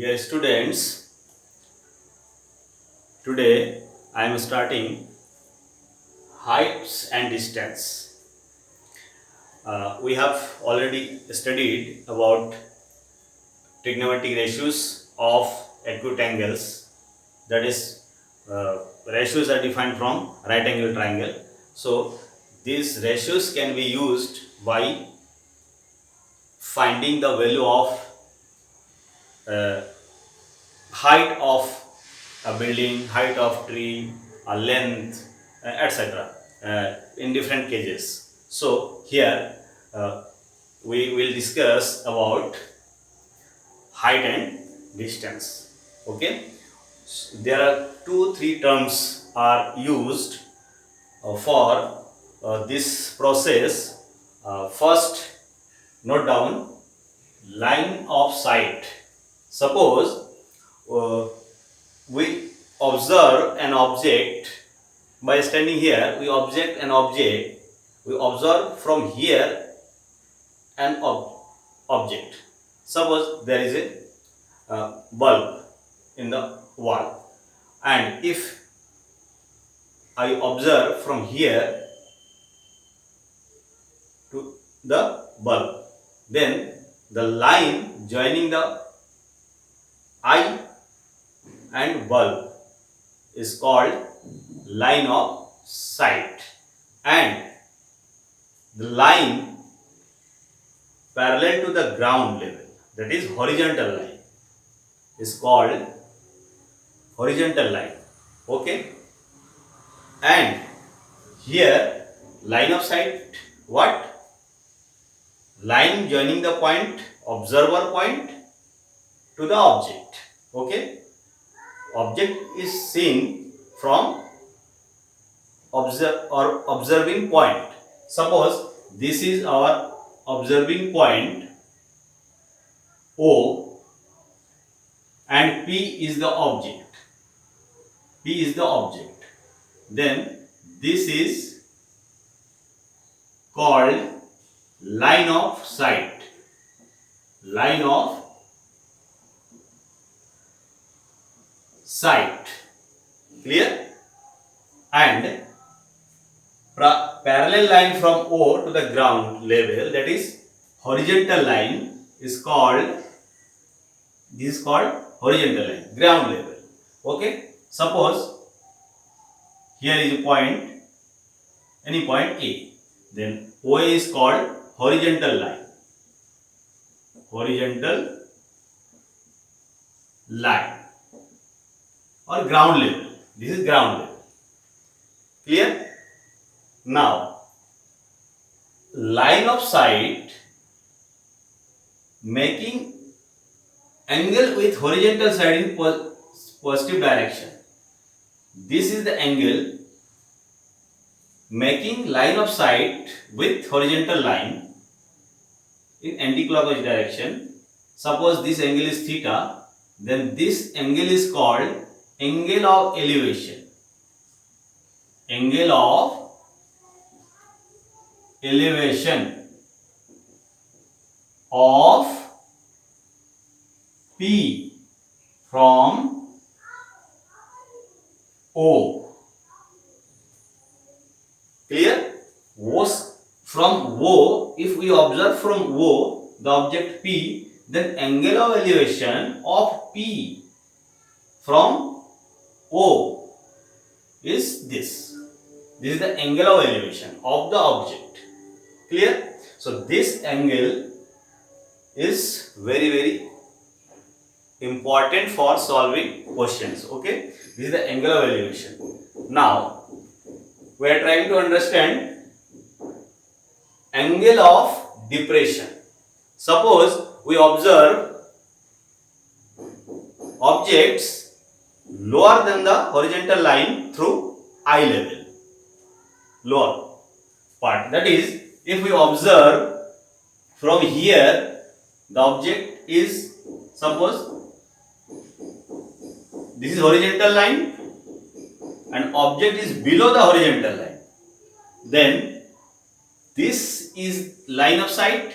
Dear students, today I am starting heights and distance. We have already studied about trigonometric ratios of acute angles. That is, ratios are defined from right angle triangle. So, these ratios can be used by finding the value of uh, height of a building, height of tree, a length, etc. In different cases. So here uh, we will discuss about height and distance. Okay. There are three terms are used for this process. First, note down line of sight. Suppose uh, we observe an object by standing here. We observe from here an object. Suppose there is a bulb in the wall, and if I observe from here to the bulb, then the line joining the eye and bulb is called line of sight, and the line parallel to the ground level, that is horizontal line, is called horizontal line. Okay. And here line of sight, what? Line joining the point, observer point, to the object. Okay. Object is seen from observing point. Suppose this is our observing point O, and P is the object. P is the object. Then this is called line of sight. Line of sight. Clear? And parallel line from O to the ground level, that is horizontal line, is called, this is called horizontal line, ground level. Okay. Suppose here is a point, any point A, then OA is called horizontal line. Horizontal line or ground level. This is ground level. Clear? Now, line of sight making angle with horizontal side in positive direction. This is the angle making line of sight with horizontal line in anti-clockwise direction. Suppose this angle is theta, then this angle is called angle of elevation. Angle of elevation of P from O. Clear? From O, if we observe from O the object P, then angle of elevation of P from O is this. This is the angle of elevation of the object. Clear? So this angle is very important for solving questions. Okay, this is the angle of elevation. Now we are trying to understand angle of depression. Suppose we observe objects lower than the horizontal line through eye level, lower part. That is, if we observe from here, the object is, suppose this is horizontal line and object is below the horizontal line, then this is line of sight,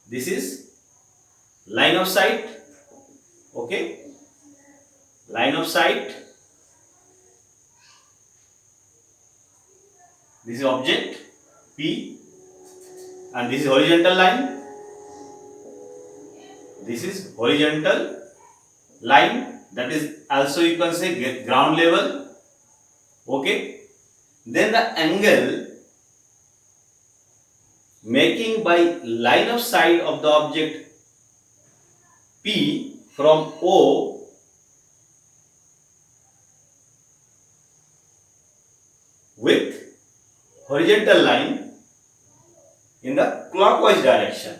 this is line of sight, Okay, line of sight. This is object P, and this is horizontal line. This is horizontal line, that is also you can say ground level. Okay, then the angle making by line of sight of the object P from O with horizontal line in the clockwise direction,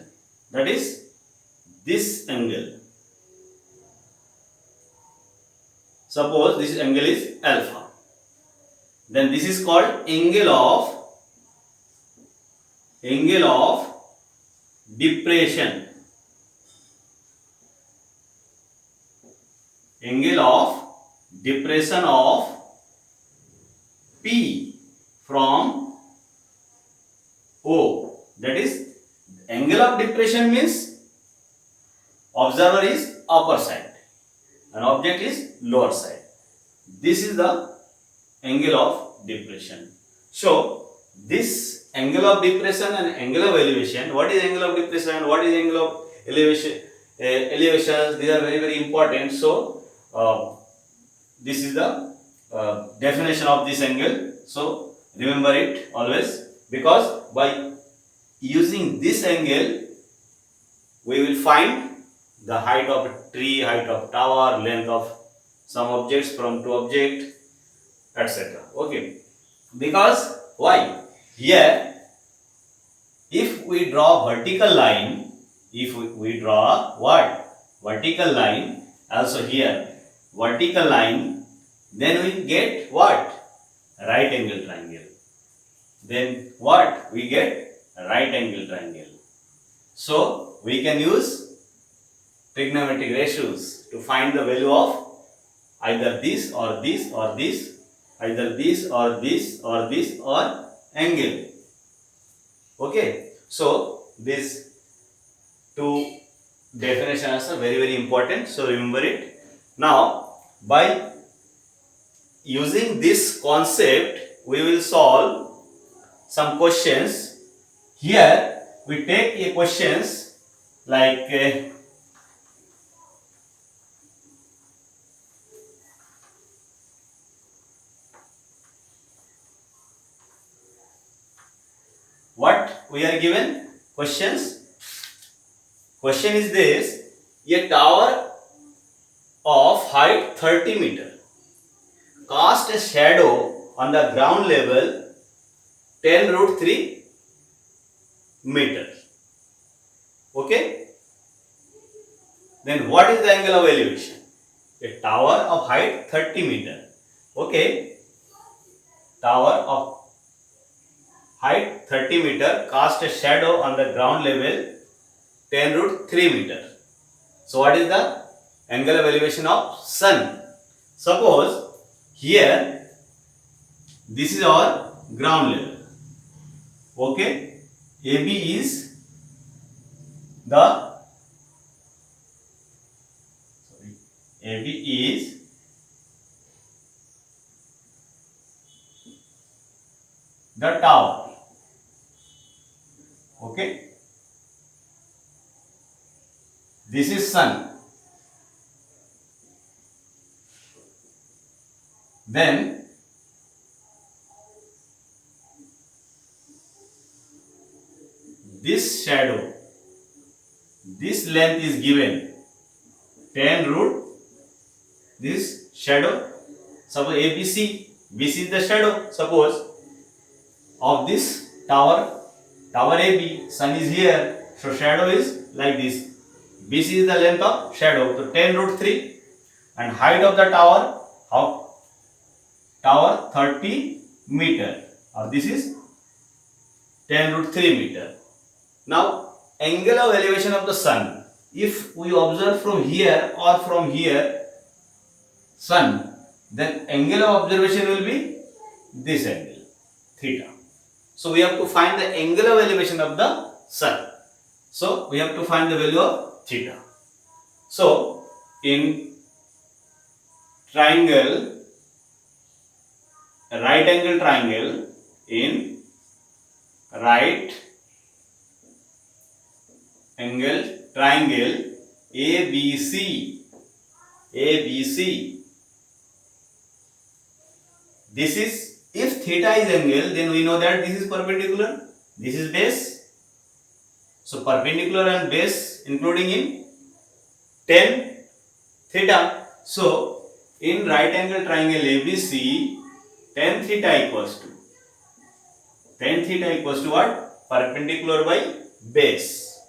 that is this angle. Suppose this angle is alpha, then this is called angle of depression. Angle of depression of P from O, that is angle of depression means observer is upper side and object is lower side. This is the angle of depression. So this angle of depression and angle of elevation, what is angle of depression, what is angle of elevation, elevations, these are very very important. So this is the definition of this angle. So remember it always, because by using this angle we will find the height of a tree, height of tower, length of some objects from two object, etc. Okay, because why? Here if we draw vertical line, if we draw what? Vertical line, also here vertical line, then we get what? Right angle triangle. Then what? We get right angle triangle. So we can use trigonometric ratios to find the value of either this or this or this, either this or this or this or angle. Okay, so these two definitions are very very important, so remember it. Now by using this concept we will solve some questions. Here we take a questions like what we are given questions. Question is this: a tower of height 30 meter cast a shadow on the ground level 10 root 3 meter. Okay, then what is the angle of elevation? A tower of height 30 meter. Okay, tower of height 30 meter cast a shadow on the ground level 10 root 3 meter. So what is the angle of elevation of sun? Suppose here this is our ground level. Okay, AB is the AB is the tower. Okay, this is sun. Then this shadow, this length is given 10 root this shadow. Suppose ABC, BC is the shadow. Suppose of this tower, tower AB, sun is here, so shadow is like this. BC is the length of shadow, so 10 root 3, and height of the tower, how? Tower 30 meter, or this is 10 root 3 meter. Now angle of elevation of the sun, if we observe from here or from here sun, then angle of observation will be this angle theta. So we have to find the angle of elevation of the sun. So we have to find the value of theta. So in triangle, right angle triangle, in right angle triangle ABC, ABC. This is, if theta is angle, then we know that this is perpendicular, this is base. So perpendicular and base including in tan theta. So in right angle triangle ABC, tan theta equals to what? Perpendicular by base.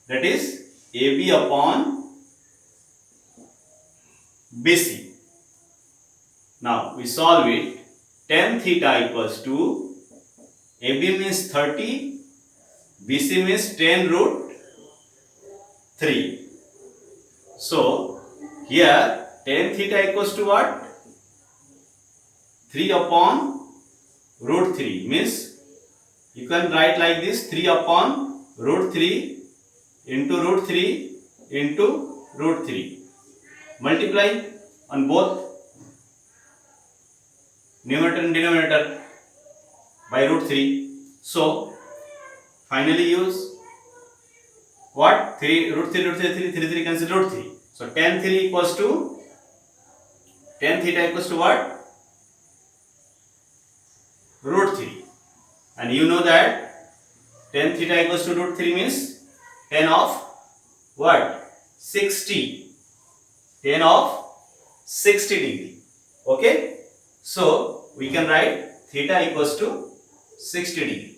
That is AB upon BC. Now we solve it. Tan theta equals to AB means 30, BC means 10 root 3. So here tan theta equals to what? 3 upon root 3 means you can write like this: 3 upon root 3 into root 3 into root 3. Multiply on both numerator and denominator by root 3. So finally use what? 3 root 3 root 3 3 3 3 cancel root 3. So tan theta equals to what? Root 3. And you know that tan theta equals to root 3 means tan of what? 60. Tan of 60 degree. Okay? So we can write theta equals to 60 degree.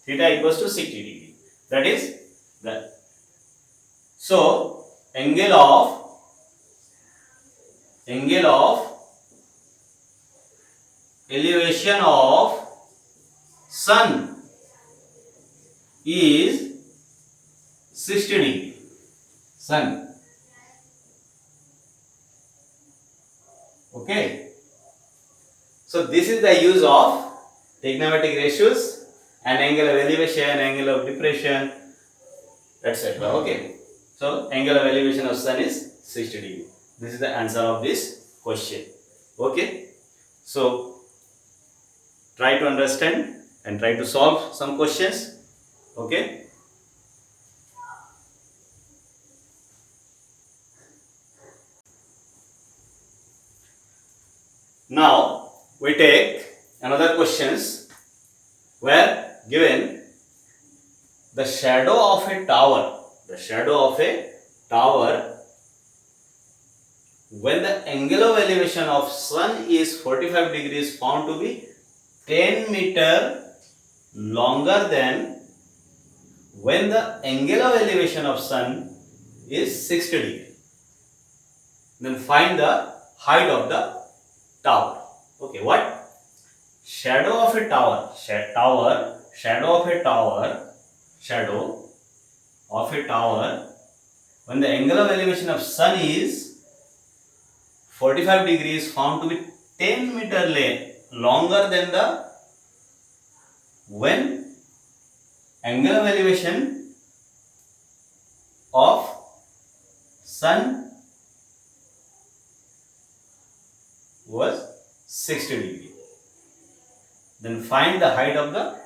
Theta equals to 60 degree. That is that. So angle of elevation of sun is 60 degree. Sun. Okay. So this is the use of trigonometric ratios and angle of elevation, angle of depression, etc. Okay. So angle of elevation of sun is 60 degree. This is the answer of this question. Okay. So try to understand and try to solve some questions. Okay. Now we take another questions where given the shadow of a tower, when the angle of elevation of sun is 45 degrees found to be 10 meter longer than when the angle of elevation of sun is 60 degree. Then find the height of the tower. Okay, what? Shadow of a tower. Shadow of a tower. When the angle of elevation of sun is 45 degrees found to be 10 meter longer than the when angle of elevation of sun was 60 degree. Then find the height of the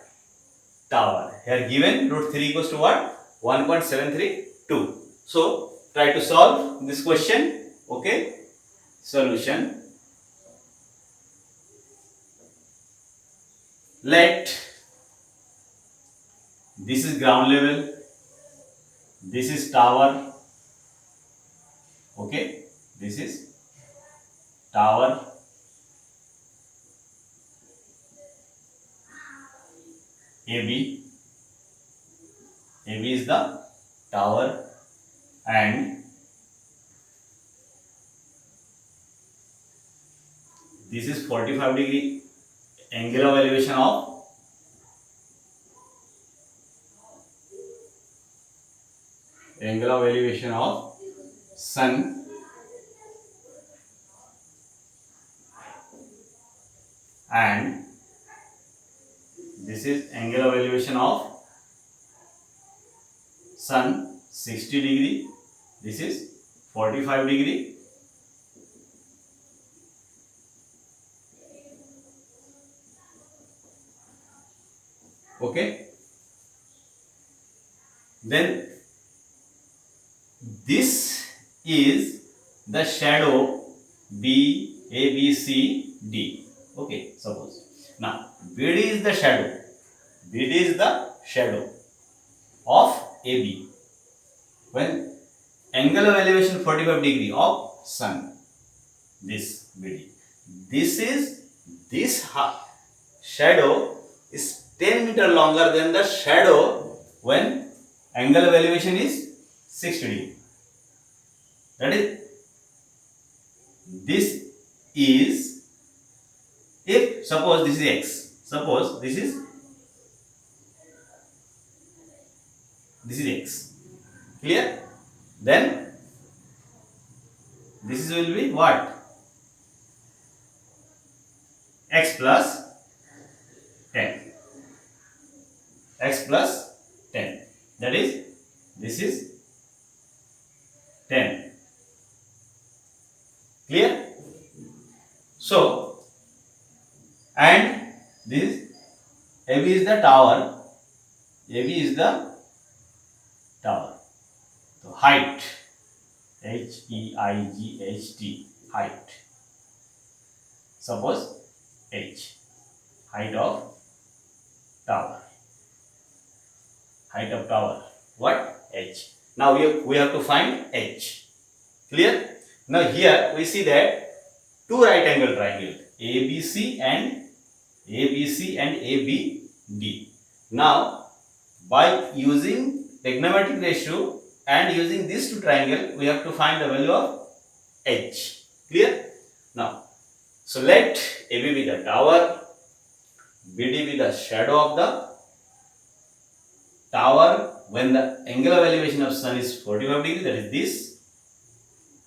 tower. Here given root 3 equals to what? 1.732. So try to solve this question. Okay. Solution. Let this is ground level, this is tower. Okay. This is tower. AB is the tower and this is 45 degree angle of elevation of sun and this is angle of elevation of sun 60 degree This is 45 degree. Okay. Then this is the shadow B, A, B, C, D. Okay, suppose. Now, BD is the shadow. BD is the shadow of AB. When angle of elevation 45 degree of sun, this BD. This shadow is 10 meter longer than the shadow when angle of elevation is 60 degree. That is, this is, if suppose this is x, suppose this is x, clear? Then this will be what? X plus 10. X plus 10. That is, this is 10. Clear? So, and this AB is the tower. AB is the tower. So, height. Height. Height. Suppose H. Height of tower. Height of tower. What? H. Now we have to find H. Clear? Now here we see that two right angle triangle ABC and ABD. Now by using trigonometric ratio and using these two triangle, we have to find the value of H. Clear? Now, so let AB be the tower, BD be the shadow of the tower when the angle of elevation of sun is 45 degree, that is this,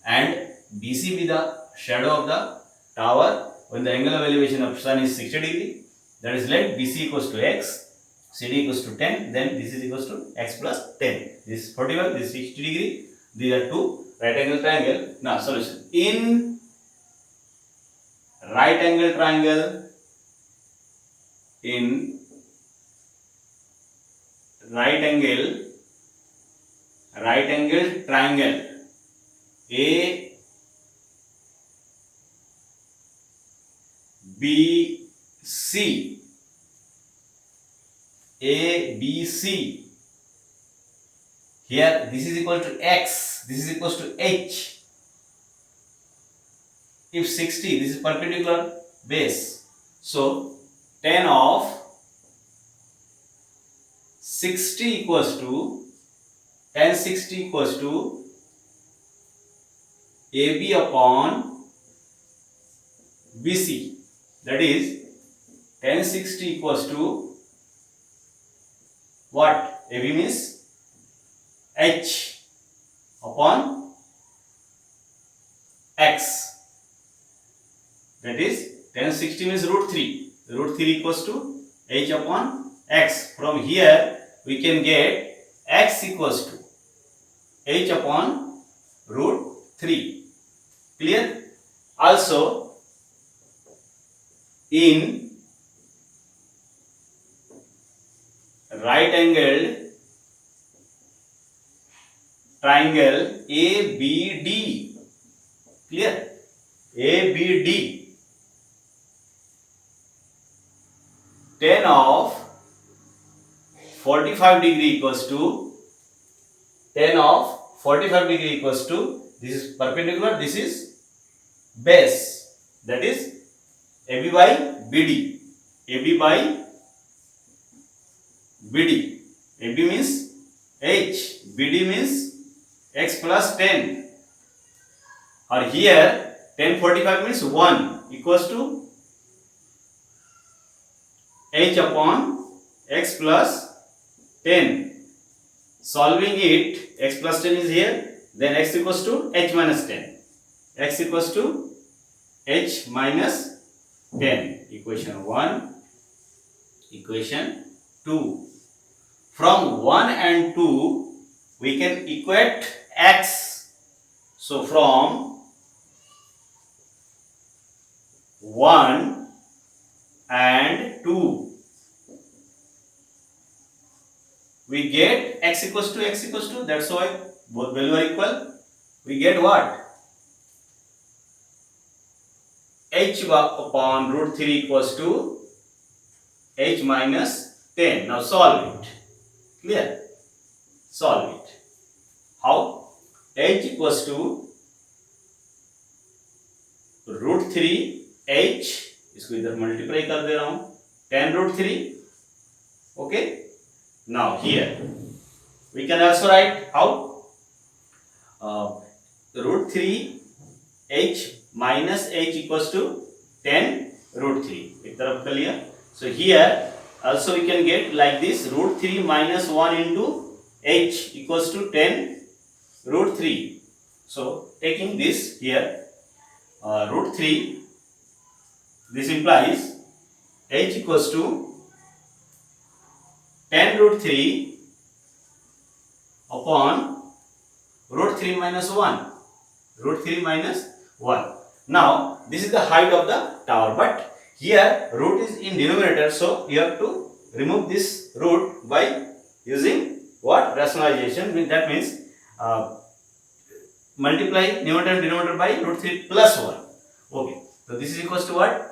and BC be the shadow of the tower when the angle of elevation of sun is 60 degree, that is, let BC equals to x, CD equals to 10, then this is equals to x plus 10. This is 45, this is 60 degree. These are two right angle triangle. Now solution. In right angle triangle, right angle triangle A, B, C, A, B, C. Here this is equal to x, this is equal to h. If 60, this is perpendicular base. So tan of 60 equals to tan 60 equals to AB upon BC. That is, tan 60 equals to what? AB means h upon x. That is, tan 60 means root 3. Root 3 equals to h upon x. From here, we can get x equals to h upon root 3. Clear? Also, in right angled triangle ABD. Clear? ABD. Tan of 45 degree equals to tan of 45 degree equals to, this is perpendicular, this is base. That is AB by BD. AB by BD. AB means h, BD means x plus 10. Or here tan 45 means 1 equals to h upon x plus 10. Solving it, x plus 10 is here, then x equals to h minus 10. X equals to h minus 10. Equation 1, equation 2. From 1 and 2, we can equate x So from 1 and 2, we get x equals to x equals to, that's why both value are equal. We get what? H upon root 3 equals to h minus 10. Now solve it. Clear? Solve it. How? H equals to root 3 h, इसको इधर multiply कर दे रहा हूं, 10 root 3. Okay. Now here we can also write how? Root 3 h minus h equals to 10 root 3. एक तरफ कर लिया. So here also we can get like this, root 3 minus 1 into h equals to 10 root 3. So taking this here, root 3, this implies h equals to 10 root 3 upon root 3 minus 1. Root 3 minus 1. Now this is the height of the tower, but here root is in denominator, so you have to remove this root by using what? Rationalization. That means multiply numerator and denominator by root 3 plus 1. Okay, so this is equals to what?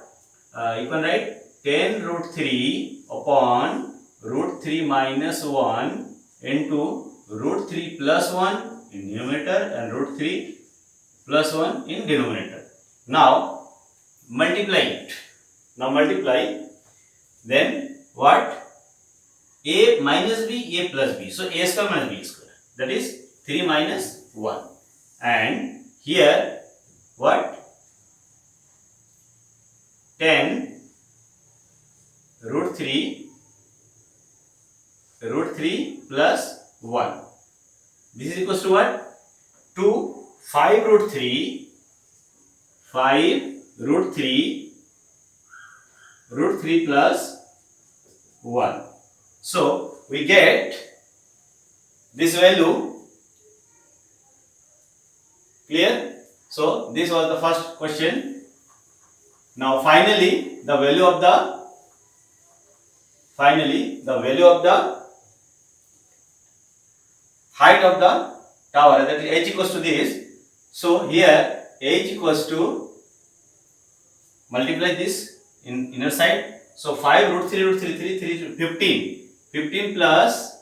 You can write 10 root 3 upon root 3 minus 1 into root 3 plus 1 in numerator and root 3 plus 1 in denominator. Now multiply it. Now multiply, then what? A minus b, a plus b. So a square minus b square. That is 3 minus 1. And here what? 10 root 3 plus 1. This is equals to what? 2 5 root 3 plus 1. So we get this value. Clear? So this was the first question. Now finally the value of the height of the tower, that is h equals to this. So here h equals to, multiply this in inner side. So 5 root 3 15. 15 plus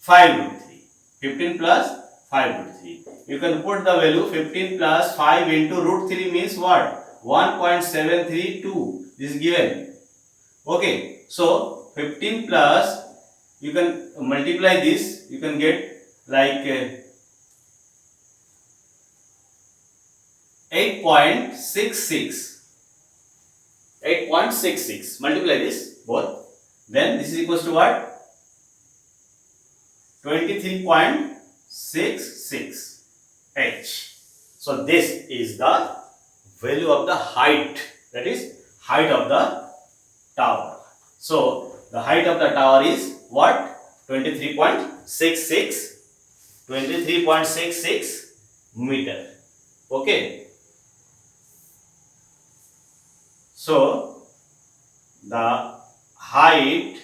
5 root 3. 15 plus 5 root 3. You can put the value 15 plus 5 into root 3 means what? 1.732. This is given. Okay. So 15 plus, you can multiply this, you can get like 8.66. 8.66. Multiply this both. Then this is equals to what? 23.66 h. So this is the value of the height. That is height of the tower. So the height of the tower is what? 23.66 meter. Okay. So the height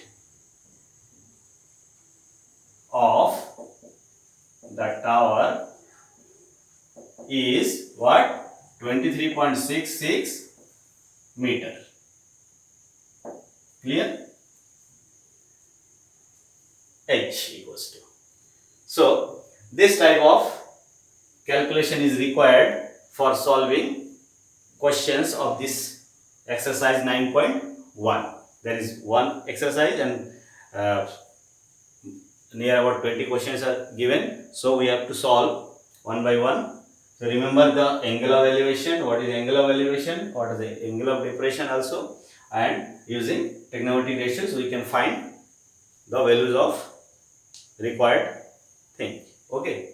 of the tower is what? 23.66 meter. Clear? H equals to. So this type of calculation is required for solving questions of this exercise 9.1. There is one exercise and near about 20 questions are given. So we have to solve one by one. So remember the angle of elevation. What is angle of elevation? What is the angle of depression also? And using trigonometric ratios we can find the values of required thing. Okay.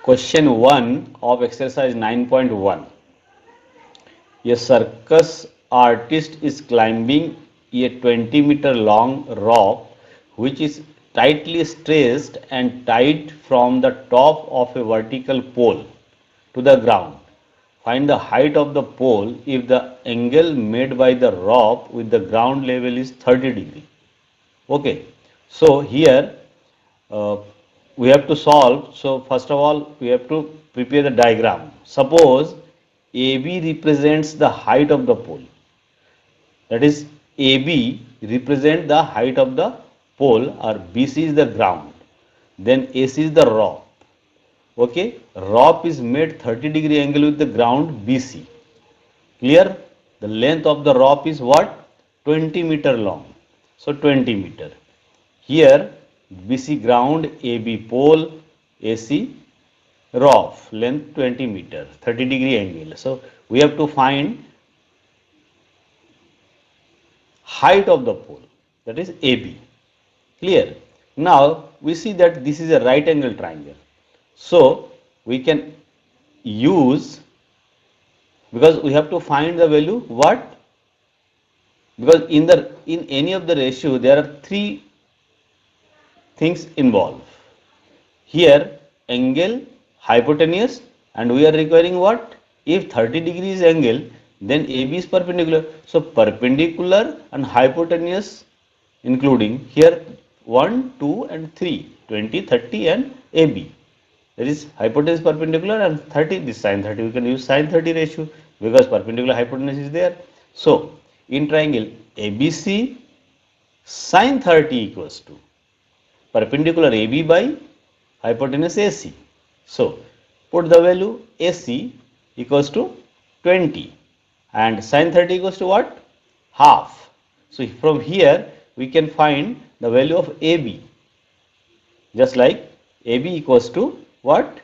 Question 1 of exercise 9.1. A circus artist is climbing a 20-meter long rope which is tightly stressed and tied from the top of a vertical pole to the ground. Find the height of the pole if the angle made by the rope with the ground level is 30 degree. Okay, so here uh, we have to solve. So first of all, we have to prepare the diagram. Suppose AB represents the height of the pole. That is, AB represent the height of the pole, or BC is the ground. Then AC is the rope. Okay, rope is made 30-degree angle with the ground BC. Clear? The length of the rope is what? 20-meter long. So 20 meter. Here BC ground, AB pole, AC rope, length 20 meter, 30-degree angle. So we have to find height of the pole, that is AB. Clear? Now we see that this is a right angle triangle. So we can use, because we have to find the value what, because in any of the ratio there are three things involved. Here angle, hypotenuse, and we are requiring what? If 30 degrees angle, then AB is perpendicular. So perpendicular and hypotenuse including here 1, 2 and 3, 20, 30 and AB. There is hypotenuse perpendicular and 30, this sine 30. We can use sine 30 ratio because perpendicular hypotenuse is there. So in triangle ABC, sine 30 equals to perpendicular AB by hypotenuse AC. So put the value AC equals to 20 and sine 30 equals to what? Half. So from here we can find the value of AB, just like AB equals to what?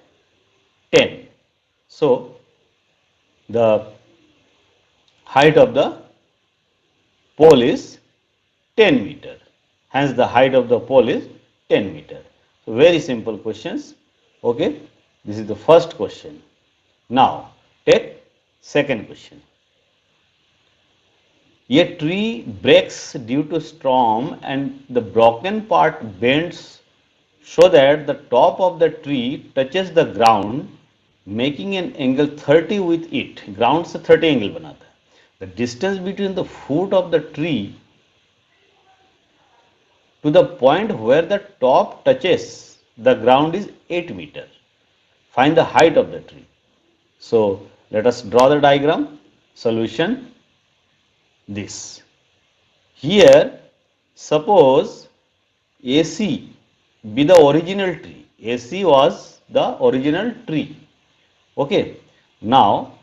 10. So the height of the pole is 10 meter. Hence the height of the pole is 10 meter. So very simple questions. Okay, this is the first question. Now take second question. A tree breaks due to storm and the broken part bends so that the top of the tree touches the ground, making an angle 30 with it. Ground से 30 angle बनाता है. The distance between the foot of the tree to the point where the top touches the ground is 8 meter. Find the height of the tree. So let us draw the diagram. Solution this. Here suppose AC be the original tree. AC was the original tree. Okay. Now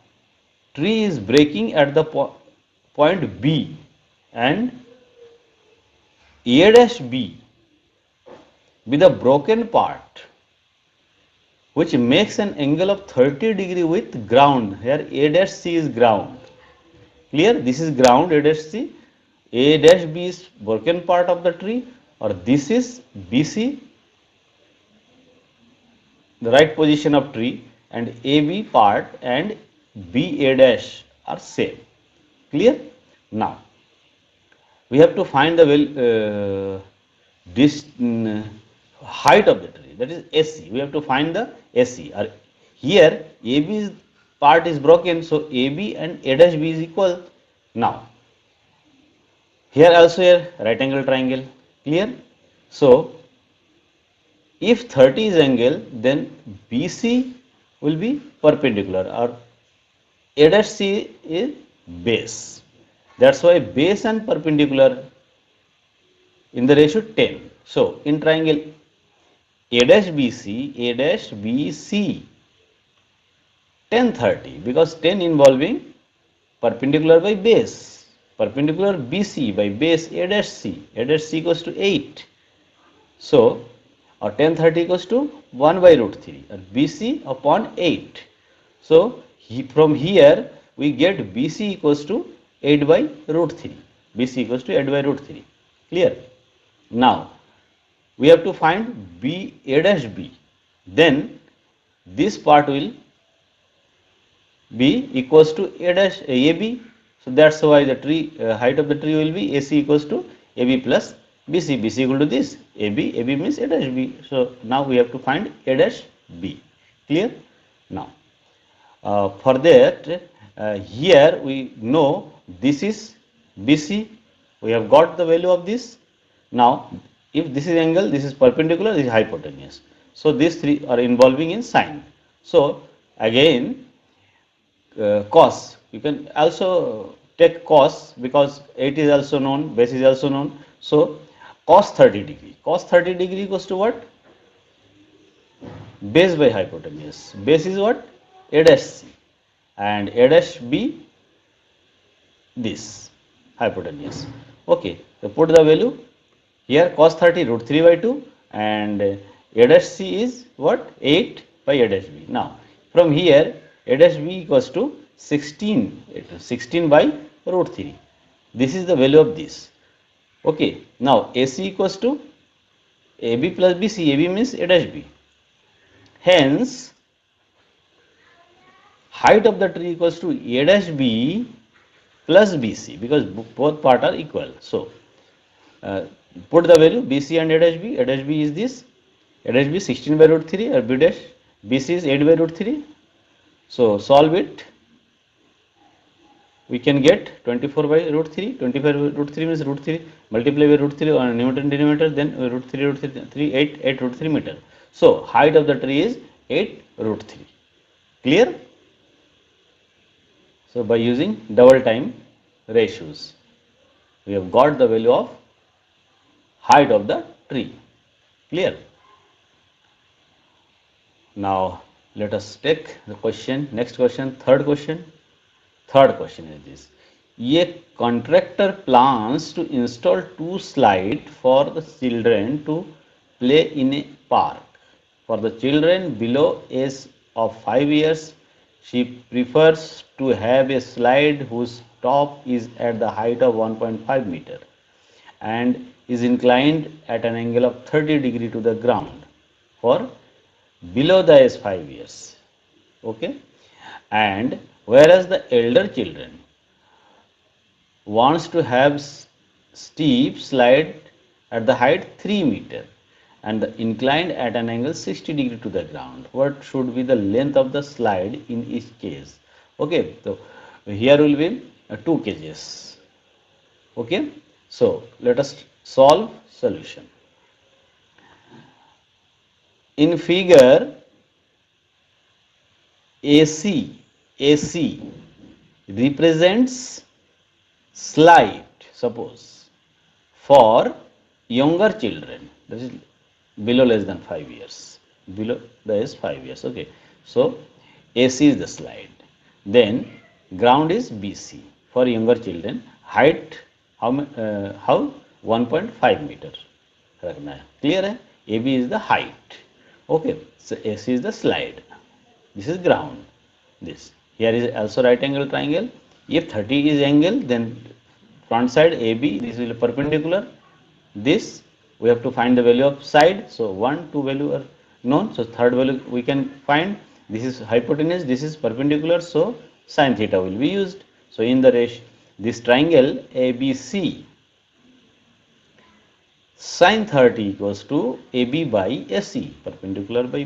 tree is breaking at the point B and A dash B be the broken part which makes an angle of 30 degree with ground. Here A dash C is ground. Clear? This is ground, A dash C. A dash B is broken part of the tree, or this is BC, the right position of tree, and AB part and BA dash are same. Clear? Now we have to find the height of the tree, that is AC. We have to find the AC. Or here AB part is broken, so AB and A dash B is equal. Now here also a right angle triangle. Clear? So if 30 is angle, then BC will be perpendicular, or A dash C is base. That's why base and perpendicular in the ratio 10. So in triangle A dash BC, A dash BC 10 30, because 10 involving perpendicular by base, perpendicular BC by base A dash C, A dash C equals to 8. So or 10 30 equals to 1 by root 3, or BC upon 8. So from here we get BC equals to 8 by root 3. BC equals to 8 by root 3. Clear? Now we have to find B A dash B. Then this part will be equals to a dash AB. So that's why the tree height of the tree will be AC equals to AB plus BC. BC equal to this AB. AB means a dash B. So now we have to find a dash B. Clear? Now for that here we know this is BC. We have got the value of this. Now if this is angle, this is perpendicular, this is hypotenuse. So these three are involving in sine. So again cos. You can also take cos because 8 is also known, base is also known. So cos 30 degree. Cos 30 degree equals to what? Base by hypotenuse. Base is what? A dash C. And A dash B this hypotenuse. Okay. So put the value here cos 30 root 3 by 2 and A dash C is what? 8 by A dash B. Now from here A dash B equals to 16 by root 3. This is the value of this. Okay. Now AC equals to AB plus BC. AB means A dash B. Hence height of the tree equals to A dash B plus BC because both part are equal. So put the value BC and A dash B. A dash B is this. A dash B 16 by root 3 or B dash BC is 8 by root 3. So solve it. We can get 24 by root 3. 25 by root 3 means root 3 multiply by root 3 on numerator and denominator, then root 3, 8 root 3 meter. So height of the tree is 8 root 3. Clear? So by using double time ratios, we have got the value of height of the tree. Clear? Now let us take the question, next question, third question. Third question is this. A contractor plans to install 2 slides for the children to play in a park. For the children below age of 5 years, she prefers to have a slide whose top is at the height of 1.5 meter and is inclined at an angle of 30 degree to the ground for below the age 5 years. Okay. And whereas the elder children wants to have steep slide at the height 3 meter and the inclined at an angle 60 degree to the ground. What should be the length of the slide in each case? Okay, so here will be 2 cases. Okay, so let us solve solution. In figure AC represents slide, suppose, for younger children, that is below less than 5 years, below the age 5 years. Okay, so AC is the slide, then ground is BC for younger children, height how 1.5 meter. Clear hai? AB is the height. Okay, so AC is the slide, this is ground. This here is also right angle triangle. If 30 is angle, then front side AB, this will be perpendicular. This we have to find the value of side. So 1, 2 value are known. So third value we can find. This is hypotenuse, this is perpendicular. So sin theta will be used. So in the ratio, this triangle ABC, sin 30 equals to AB by AC, perpendicular by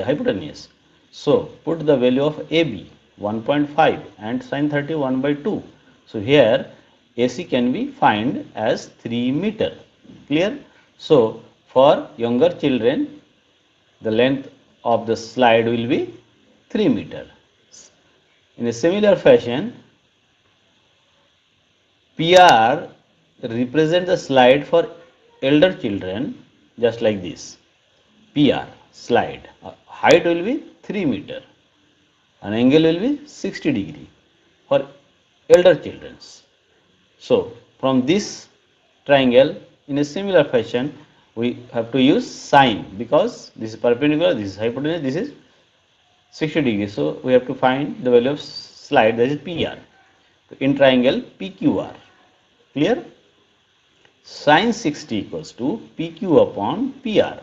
hypotenuse. So put the value of AB 1.5 and sin 30 1 by 2. So here AC can be find as 3 meter. Clear? So for younger children, the length of the slide will be 3 meter. In a similar fashion, PR represents the slide for elder children just like this. PR slide height will be 3 meter, an angle will be 60 degree for elder children. So from this triangle, in a similar fashion, we have to use sine because this is perpendicular, this is hypotenuse, this is 60 degree. So we have to find the value of slide, that is PR. In triangle PQR. Clear? Sin 60 equals to PQ upon PR.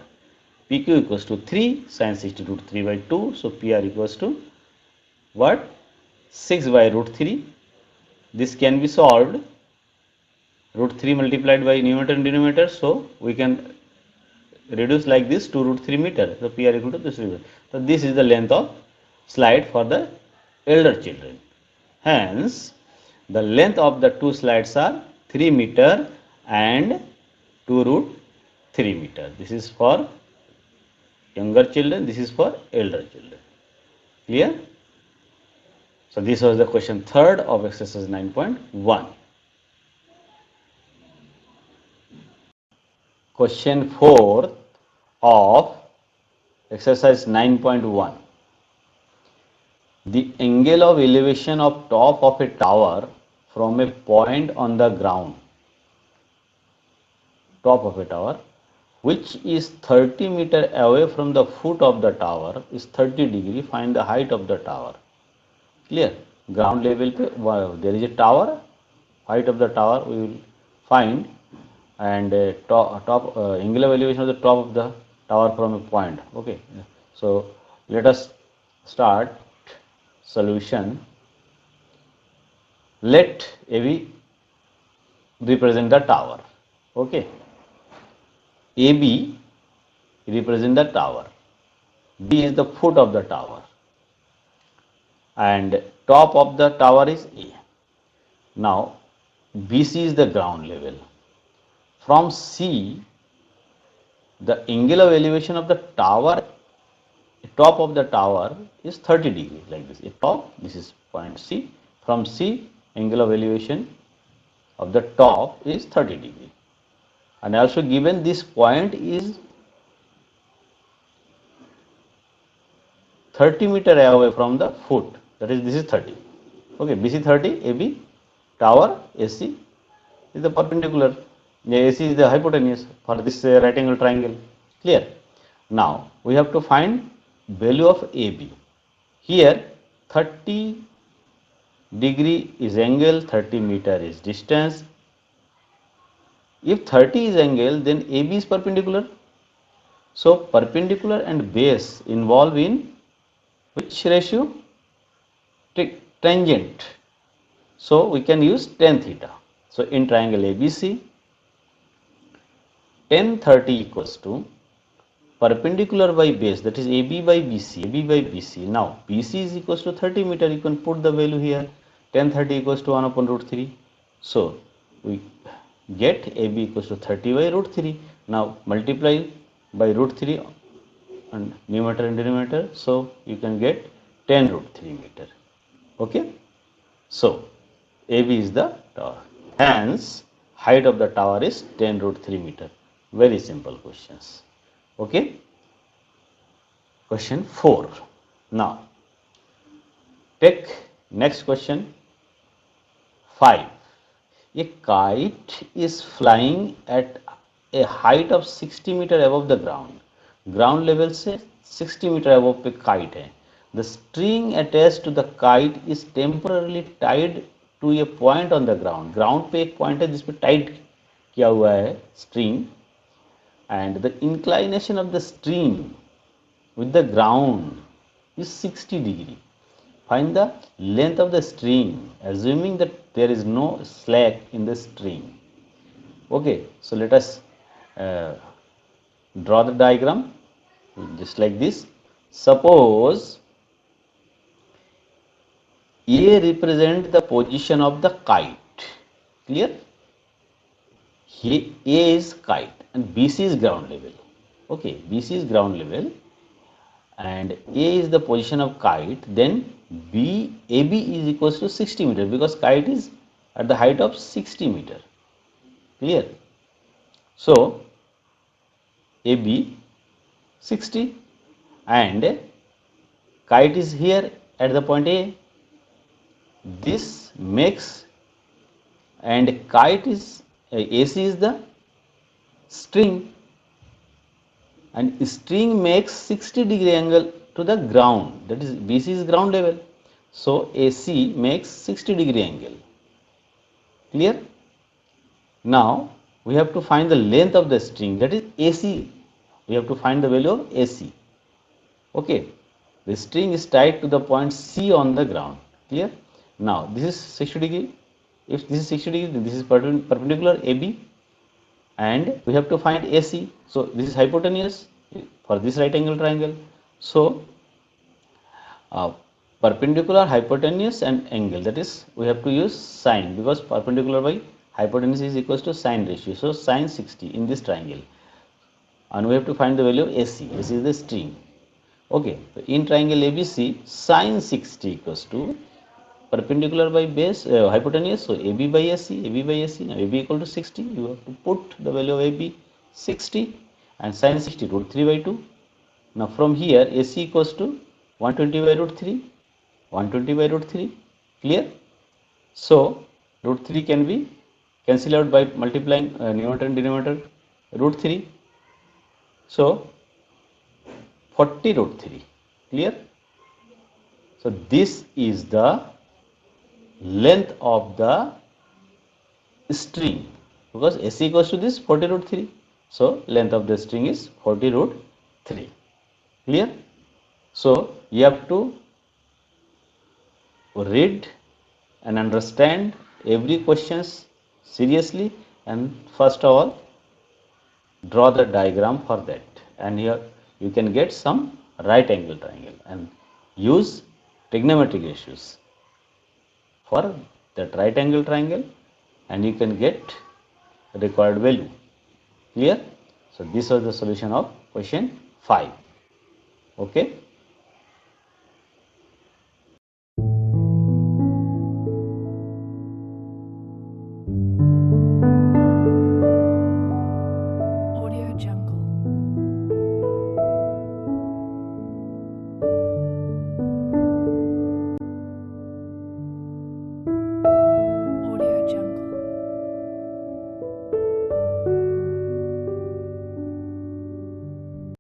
PQ equals to 3 sin 60 root 3 by 2. So PR equals to what? 6 by root 3. This can be solved. Root 3 multiplied by numerator and denominator. So we can reduce like this to root 3 meter. So PR equal to this meter. So this is the length of slide for the elder children. Hence, the length of the two slides are 3 meter and 2 root 3 meter. This is for younger children, this is for elder children. Clear? So this was the question third of exercise 9.1. Question 4 of exercise 9.1. The angle of elevation of top of a tower from a point on the ground, top of a tower, which is 30 meter away from the foot of the tower is 30 degree. Find the height of the tower. Clear? Ground level पे there is a tower. Height of the tower we will find, and top angular elevation of the top of the tower from a point. Okay. So let us start solution. Let AB represent the tower. Okay. AB represent the tower. B is the foot of the tower, and top of the tower is A. Now BC is the ground level. From C, the angle of elevation of the tower, top of the tower is 30 degree, like this. A top, this is point C. From C, angle of elevation of the top is 30 degree. And also given this point is 30 meter away from the foot, that is, this is 30. Okay, BC 30, AB, tower, AC is the perpendicular. AC is the hypotenuse for this right angle triangle. Clear? Now we have to find value of AB. Here 30 degree is angle, 30 meter is distance. If 30 is angle, then AB is perpendicular. So perpendicular and base involve in which ratio? Tangent. So we can use tan theta. So in triangle ABC, tan 30 equals to perpendicular by base, that is AB by BC. AB by BC. Now BC is equals to 30 meter. You can put the value here. Tan 30 equals to 1 upon root 3. So we get AB equals to 30 by root 3. Now multiply by root 3 and numerator and denominator. So you can get 10 root 3 meter. Okay. So AB is the tower. Hence height of the tower is 10 root 3 meter. Very simple questions. Okay. Question 4. Now take next question 5. A kite is flying at a height of 60 meter above the ground. Ground level से 60 meter above पे kite है. The string attached to the kite is temporarily tied to a point on the ground. Ground पे एक point है जिस पे tied किया हुआ है string, and the inclination of the string with the ground is 60 degree. Find the length of the string, assuming that there is no slack in the string. Okay, so let us draw the diagram just like this. Suppose A represent the position of the kite. Clear? Here A is kite and BC is ground level. Okay, BC is ground level and A is the position of kite. Then AB is equals to 60 meter because kite is at the height of 60 meter. Clear? So AB 60 and kite is here at the point A. This makes, and kite is AC is the string, and string makes 60 degree angle to the ground, that is BC is ground level. So AC makes 60 degree angle. Clear? Now we have to find the length of the string, that is AC we have to find the value of AC. Okay, the string is tied to the point C on the ground. Clear? Now this is 60 degree. If this is 60 degree, then this is perpendicular AB, and we have to find AC. So this is hypotenuse for this right angle triangle. So uh, perpendicular, hypotenuse, and angle. That is, we have to use sine, because perpendicular by hypotenuse is equals to sine ratio. So sine 60 in this triangle, and we have to find the value of AC. AC is the string. Okay, so in triangle ABC, sine 60 equals to perpendicular by base hypotenuse. So AB by AC, AB by AC. Now AB equal to 60. You have to put the value of AB 60, and sine 60 root 3 by 2. Now from here AC equals to 120 by root 3, 120 by root 3. Clear? So root 3 can be cancelled out by multiplying numerator and denominator root 3. So 40 root 3. Clear? So this is the length of the string, because AC equals to this 40 root 3. So length of the string is 40 root 3. Clear? So you have to read and understand every questions seriously, and first of all draw the diagram for that, and here you can get some right angle triangle and use trigonometric ratios for that right angle triangle, and you can get required value. Clear? So this was the solution of question 5. Okay.